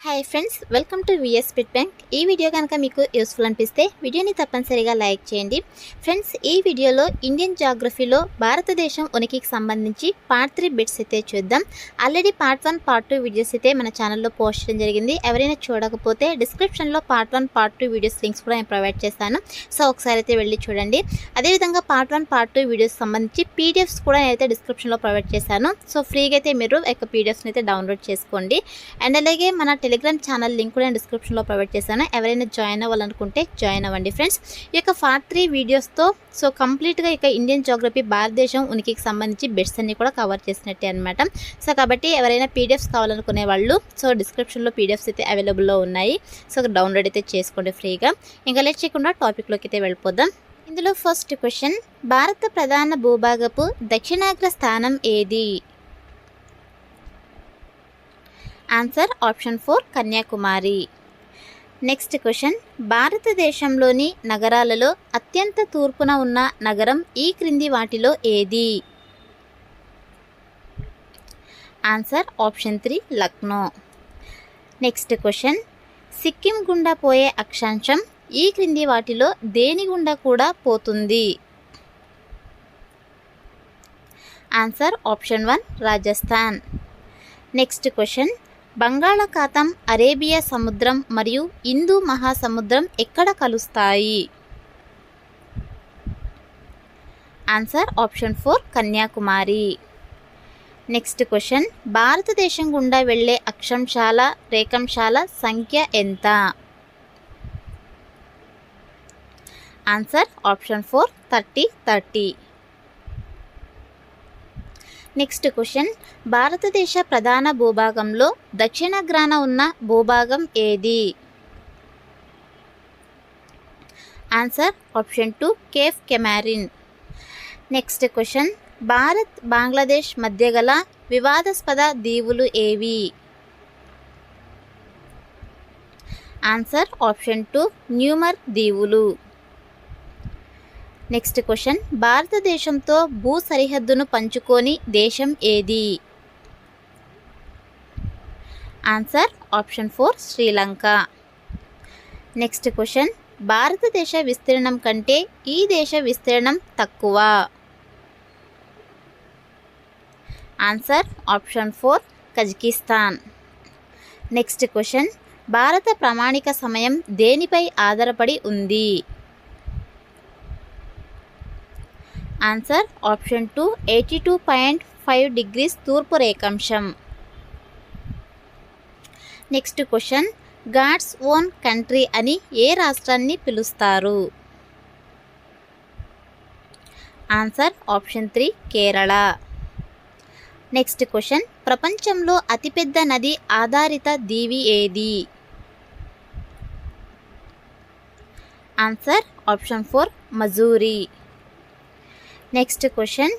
Hi friends, welcome to V S bit bank. ఈ video కనుక మీకు యూస్ఫుల్ అనిపిస్తే వీడియోని తప్పనిసరిగా లైక్ చేయండి. ఫ్రెండ్స్, ఈ వీడియోలో ఇండియన్ జాగ్రఫీలో భారతదేశం ఉనికికి సంబంధించి పార్ట్ 3 బిట్స్ అయితే చూద్దాం. ఆల్రెడీ పార్ట్ 1, పార్ట్ 2 వీడియోస్ అయితే మన ఛానల్లో పోస్ట్ చేయడం జరిగింది. ఎవరైనా చూడకపోతే డిస్క్రిప్షన్లో పార్ట్ 1, పార్ట్ 2 వీడియోస్ లింక్స్ కూడా నేను ప్రొవైడ్ చేస్తాను. సో ఒకసారి అయితే వెళ్ళి చూడండి. అదేవిధంగా పార్ట్ 1, పార్ట్ 2 వీడియోస్ సంబంధించి పీడిఎఫ్స్ కూడా నేనైతే డిస్క్రిప్షన్లో ప్రొవైడ్ చేశాను. సో ఫ్రీగా అయితే మీరు యొక్క పీడిఎఫ్స్ని అయితే డౌన్లోడ్ చేసుకోండి. అండ్ అలాగే మన టెలిగ్రామ్ ఛానల్ లింక్ కూడా నేను డిస్క్రిప్షన్లో ప్రొవైడ్ చేశాను. ఎవరైనా జాయిన్ అవ్వాలనుకుంటే జాయిన్ అవ్వండి ఫ్రెండ్స్. ఈ యొక్క పార్ట్ 3 వీడియోస్తో సో కంప్లీట్గా ఇక ఇండియన్ జాగ్రఫీ భారతదేశం ఉనికికి సంబంధించి బిట్స్ అన్ని కూడా కవర్ చేసినట్టే అనమాట. సో కాబట్టి ఎవరైనా పీడిఎఫ్స్ కావాలనుకునే వాళ్ళు సో డిస్క్రిప్షన్లో పీడిఎఫ్స్ అయితే అవైలబుల్లో ఉన్నాయి. సో డౌన్లోడ్ అయితే చేసుకోండి ఫ్రీగా. ఇంకా లేట్ చేయకుండా టాపిక్లోకి అయితే వెళ్ళిపోదాం. ఇందులో ఫస్ట్ క్వశ్చన్, భారత ప్రధాన భూభాగపు దక్షిణాగ్ర స్థానం ఏది? Answer option 4 Kanyakumari. Next question, భారతదేశంలోని నగరాలలో అత్యంత తూర్పున ఉన్న నగరం ఈ క్రింది వాటిలో ఏది? Answer option 3 Lucknow. Next question, Sikkim గుండా పోయే అక్షాంశం ఈ క్రింది వాటిలో దేని గుండా కూడా పోతుంది? Answer option 1 Rajasthan. Next question, బంగాళాఖాతం, అరేబియా సముద్రం మరియు హిందూ మహాసముద్రం ఎక్కడ కలుస్తాయి? Answer option 4 Kanyakumari. Next question, భారతదేశం గుండా వెళ్ళే అక్షాంశాల రేఖాంశాల సంఖ్య ఎంత? Answer option 4 30. నెక్స్ట్ క్వశ్చన్, భారతదేశ ప్రధాన భూభాగంలో దక్షిణాగ్రాన ఉన్న భూభాగం ఏది? Answer option 2 Cape Comorin. Next question, Bharat Bangladesh మధ్య గల వివాదాస్పద దీవులు ఏవి? ఆన్సర్ ఆప్షన్ 2 న్యూమర్ దీవులు. నెక్స్ట్ క్వశ్చన్, భారతదేశంతో భూ సరిహద్దును పంచుకోని దేశం ఏది? Answer option 4 Sri Lanka. Next question, భారతదేశ విస్తీర్ణం కంటే ఈ దేశ విస్తీర్ణం తక్కువ? Answer option 4 Kazakhstan. Next question, భారత ప్రామాణిక సమయం దేనిపై ఆధారపడి ఉంది? ఆన్సర్ ఆప్షన్ 2 82.5 డిగ్రీస్ తూర్పు రేఖాంశం. Next question, God's own country అని ఏ రాష్ట్రాన్ని పిలుస్తారు? Answer option 3 Kerala. Next question, ప్రపంచంలో అతిపెద్ద నది ఆధారిత దీవి ఏది? Answer option 4 Majuli. Next question,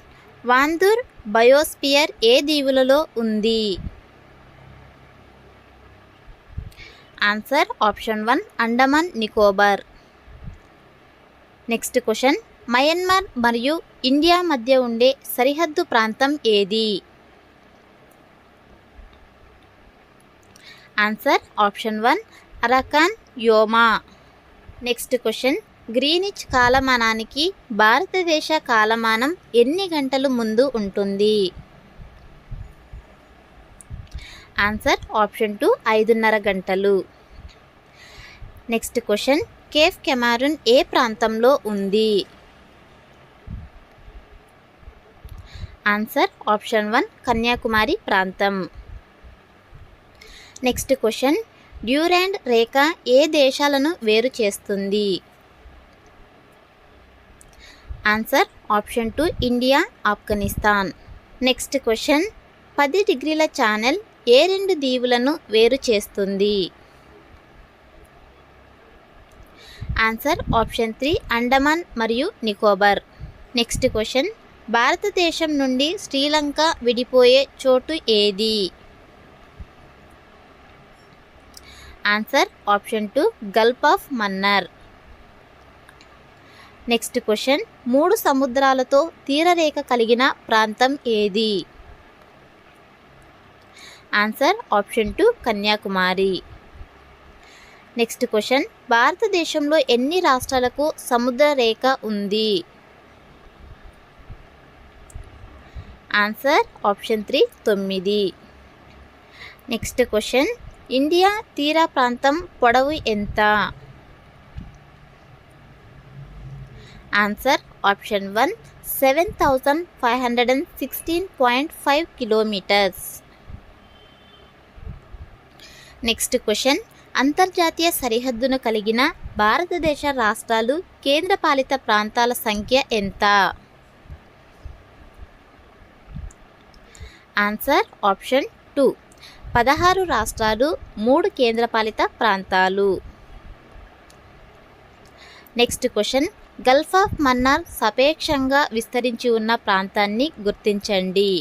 Wandoor biosphere ఏ దీవులలో ఉంది? Answer option 1 Andaman Nicobar. Next question, Myanmar మరియు ఇండియా మధ్య ఉండే సరిహద్దు ప్రాంతం ఏది? Answer option 1 Arakan Yoma. Next question, Greenwich కాలమానానికి భారతదేశ కాలమానం ఎన్ని గంటలు ముందు ఉంటుంది? ఆన్సర్ ఆప్షన్ 2 5:30 గంటలు. నెక్స్ట్ క్వశ్చన్, కేఫ్ కెమారున్ ఏ ప్రాంతంలో ఉంది? ఆన్సర్ ఆప్షన్ 1 కన్యాకుమారి ప్రాంతం. నెక్స్ట్ క్వశ్చన్, డ్యూరాండ్ రేఖ ఏ దేశాలను వేరు చేస్తుంది? Answer option 2 India, Afghanistan. Next question, 10 డిగ్రీల ఛానల్ ఏ 2 దీవులను వేరు చేస్తుంది? ఆన్సర్ ఆప్షన్ 3 అండమాన్ మరియు నికోబార్. నెక్స్ట్ క్వశ్చన్, భారతదేశం నుండి శ్రీలంక విడిపోయే చోటు ఏది? Answer option 2 Gulf of Mannar. Next question, 3 సముద్రాలతో తీరరేఖ కలిగిన ప్రాంతం ఏది? Answer option 2 Kanyakumari. Next question, భారతదేశంలో ఎన్ని రాష్ట్రాలకు సముద్ర రేఖ ఉంది? Answer option 3 9. Next question, India తీర ప్రాంతం పొడవు ఎంత? Answer option 1 7516.5 kilometres. Next question, అంతర్జాతీయ సరిహద్దును కలిగిన భారతదేశ రాష్ట్రాలు కేంద్రపాలిత ప్రాంతాల సంఖ్య ఎంత? ఆన్సర్ ఆప్షన్ 2 16 రాష్ట్రాలు 3 కేంద్రపాలిత ప్రాంతాలు. Next question, gulf of Mannar సాపేక్షంగా విస్తరించి ఉన్న ప్రాంతాన్ని గుర్తించండి.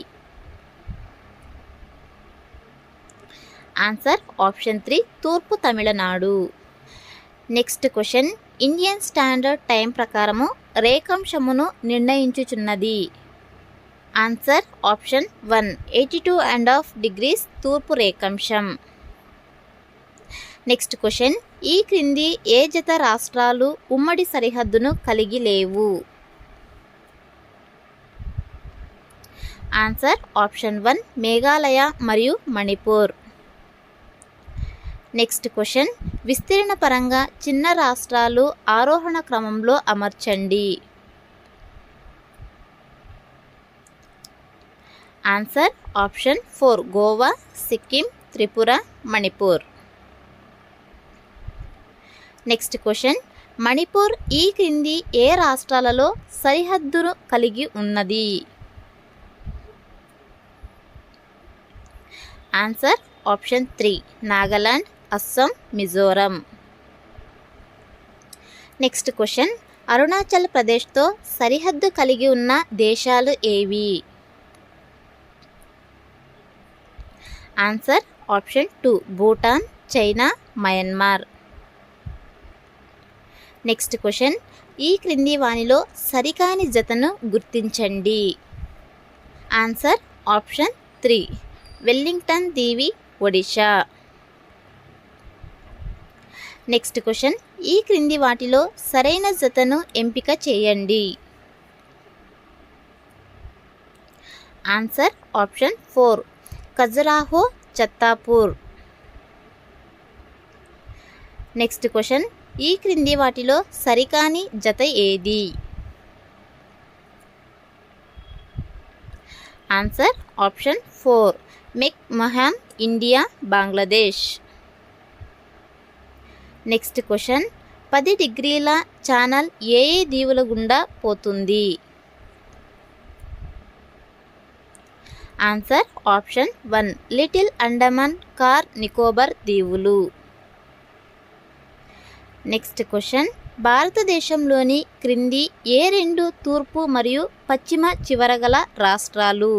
ఆన్సర్ ఆప్షన్ 3 తూర్పు Tamil Nadu. Next question, Indian standard time ప్రకారము రేఖాంశమును నిర్ణయించుచున్నది. ఆన్సర్ ఆప్షన్ 1 82.5 degrees తూర్పు రేఖాంశం. నెక్స్ట్ క్వశ్చన్, ఈ క్రింది ఏ జత రాష్ట్రాలు ఉమ్మడి సరిహద్దును కలిగి లేవు? ఆన్సర్ ఆప్షన్ 1 మేఘాలయ మరియు మణిపూర్. నెక్స్ట్ క్వశ్చన్, విస్తీర్ణ పరంగా చిన్న రాష్ట్రాలు ఆరోహణ క్రమంలో అమర్చండి. Answer option 4 Goa, Sikkim, Tripura, Manipur. Next question, Manipur ఈ క్రింది ఏ రాష్ట్రాలలో సరిహద్దును కలిగి ఉన్నది? Answer option 3 Nagaland, Assam, Mizoram. Next question, Arunachal ప్రదేశ్తో సరిహద్దు కలిగి ఉన్న దేశాలు ఏవి? Answer option 2 Bhutan, China, Myanmar. Next question, ఈ క్రింది వానిలో సరికాని జతను గుర్తించండి. ఆన్సర్ ఆప్షన్ 3 వెల్లింగ్టన్ దీవి, ఒడిషా. నెక్స్ట్ క్వశ్చన్, ఈ క్రింది వాటిలో సరైన జతను ఎంపిక చేయండి. Answer option 4 Khajuraho, ఛత్తాపూర్. Next question, ఈ క్రింది వాటిలో సరికాని జత ఏది? ఆన్సర్ ఆప్షన్ 4 మెక్ మహాన్, ఇండియా, బంగ్లాదేశ్. నెక్స్ట్ క్వశ్చన్, 10 డిగ్రీల ఛానల్ ఏ ఏ దీవుల గుండా పోతుంది? Answer option 1 little Andaman, Car Nicobar దీవులు. నెక్స్ట్ క్వశ్చన్, భారతదేశంలోని క్రింది ఏ 2 తూర్పు మరియు పశ్చిమ చివరగల రాష్ట్రాలు?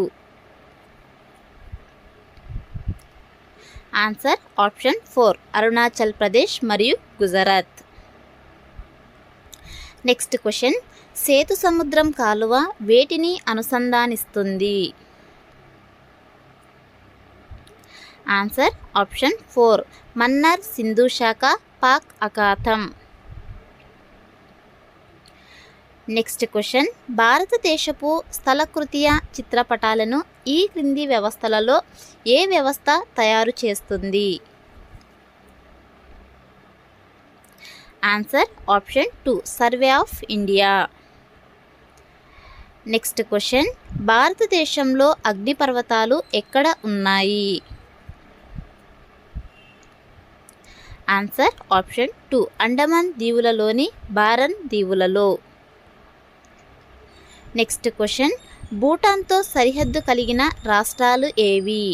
ఆన్సర్ ఆప్షన్ 4 అరుణాచల్ ప్రదేశ్ మరియు గుజరాత్. నెక్స్ట్ క్వశ్చన్, సేతు సముద్రం కాలువ వేటిని అనుసంధానిస్తుంది? ఆన్సర్ ఆప్షన్ 4 మన్నార్, సింధు శాఖ, పాక్ అఖాతం. నెక్స్ట్ క్వశ్చన్, భారతదేశపు స్థలకృతీయ చిత్రపటాలను ఈ క్రింది వ్యవస్థలలో ఏ వ్యవస్థ తయారు చేస్తుంది? Answer option 2 survey of India. Next question, భారతదేశంలో అగ్నిపర్వతాలు ఎక్కడ ఉన్నాయి? ఆన్సర్ ఆప్షన్ 2 అండమాన్ దీవులలోని బారన్ దీవులలో. నెక్స్ట్ క్వశ్చన్, భూటాన్తో సరిహద్దు కలిగిన రాష్ట్రాలు ఏవి?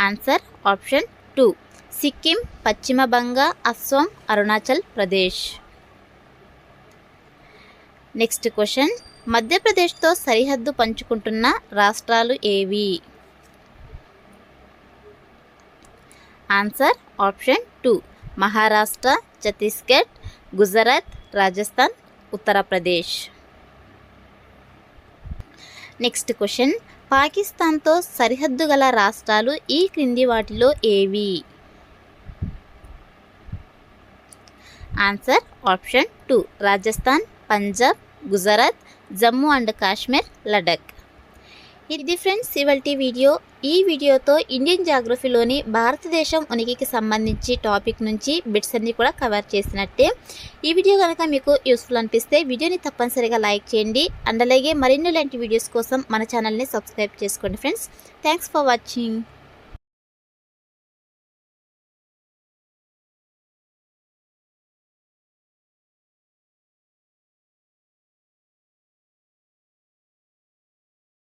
ఆన్సర్ ఆప్షన్ 2 సిక్కిం, పశ్చిమ బంగా, అస్సాం, అరుణాచల్ ప్రదేశ్. నెక్స్ట్ క్వశ్చన్, మధ్యప్రదేశ్తో సరిహద్దు పంచుకుంటున్న రాష్ట్రాలు ఏవి? Answer option 2 Maharashtra, Chhattisgarh, Gujarat, Rajasthan, Uttar Pradesh. Next question, పాకిస్తాన్తో సరిహద్దు గల రాష్ట్రాలు ఈ క్రింది వాటిలో ఏవి? Answer option 2 Rajasthan, Punjab, Gujarat, Jammu and Kashmir, Ladakh. ఇది ఫ్రెండ్స్ ఇవాల్టి వీడియో. ఈ వీడియోతో ఇండియన్ జాగ్రఫీలోని భారతదేశం ఉనికికి సంబంధించి టాపిక్ నుంచి బిట్స్ అన్ని కూడా కవర్ చేసినట్టే. ఈ వీడియో కనుక మీకు యూస్ఫుల్ అనిపిస్తే వీడియోని తప్పనిసరిగా లైక్ చేయండి. అండ్ అలాగే మరిన్ని ఇలాంటి వీడియోస్ కోసం మన ఛానల్ని సబ్స్క్రైబ్ చేసుకోండి ఫ్రెండ్స్. Thanks for watching.